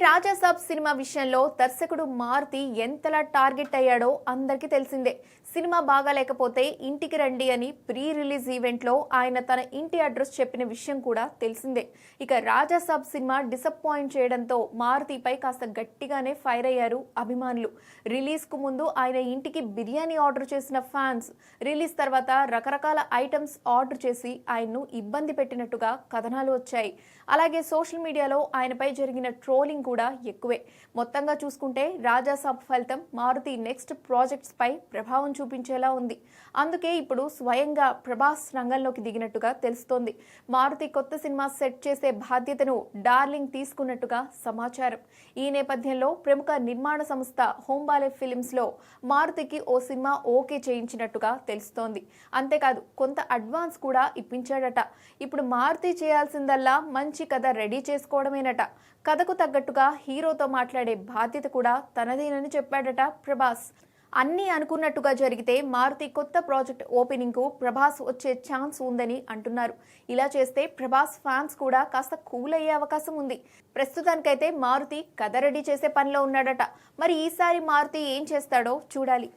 Raja Saab cinema విషయంలో దర్శకుడు మారుతి ఎంతలా టార్గెట్ అయ్యాడో అందరికీ తెలిసిందే. సినిమా బాగా లేకపోతే ఇంటికి రండి అని ప్రీ రిలీజ్ ఈవెంట్లో ఆయన తన ఇంటి అడ్రస్ చెప్పిన విషయం కూడా తెలిసిందే. ఇక రాజాసాబ్ సినిమా డిసప్పాయింట్ చేయడంతో మారుతిపై కాస్త గట్టిగానే ఫైర్ అయ్యారు అభిమానులు. రిలీజ్కు ముందు ఆయన ఇంటికి బిర్యానీ ఆర్డర్ చేసిన ఫ్యాన్స్ రిలీజ్ తర్వాత రకరకాల ఐటమ్స్ ఆర్డర్ చేసి ఆయన్ను ఇబ్బంది పెట్టినట్టుగా కథనాలు వచ్చాయి. అలాగే సోషల్ మీడియాలో ఆయనపై జరిగిన ట్రోలింగ్ కూడా ఎక్కువే. మొత్తంగా చూసుకుంటే రాజాసాబ్ ఫలితం మారుతి నెక్స్ట్ ప్రాజెక్ట్స్ పై ప్రభావం చూపించేలా ఉంది. అందుకే ఇప్పుడు స్వయంగా ప్రభాస్ రంగంలోకి దిగినట్టుగా తెలుస్తోంది. మారుతి కొత్త సినిమా సెట్ చేసే బాధ్యతను డార్లింగ్ తీసుకున్నట్టుగా సమాచారం. ఈ నేపథ్యంలో ప్రముఖ నిర్మాణ సంస్థ హోంబాలే ఫిలిమ్స్ లో మారుతికి ఓ సినిమా ఓకే చేయించినట్టుగా తెలుస్తోంది. అంతేకాదు కొంత అడ్వాన్స్ కూడా ఇప్పించాడట. ఇప్పుడు మారుతి చేయాల్సిందల్లా మంచి కథ రెడీ చేసుకోవడమేనట. కథకు తగ్గట్టుగా హీరోతో మాట్లాడే బాధ్యత కూడా తనదేనని చెప్పాడట ప్రభాస్. అన్నీ అనుకున్నట్టుగా జరిగితే మారుతి కొత్త ప్రాజెక్ట్ ఓపెనింగ్ కు ప్రభాస్ వచ్చే ఛాన్స్ ఉందని అంటున్నారు. ఇలా చేస్తే ప్రభాస్ ఫ్యాన్స్ కూడా కాస్త కూల్ అయ్యే అవకాశం ఉంది. ప్రస్తుతానికైతే మారుతి కథ రెడీ చేసే పనిలో ఉన్నాడట. మరి ఈసారి మారుతి ఏం చేస్తాడో చూడాలి.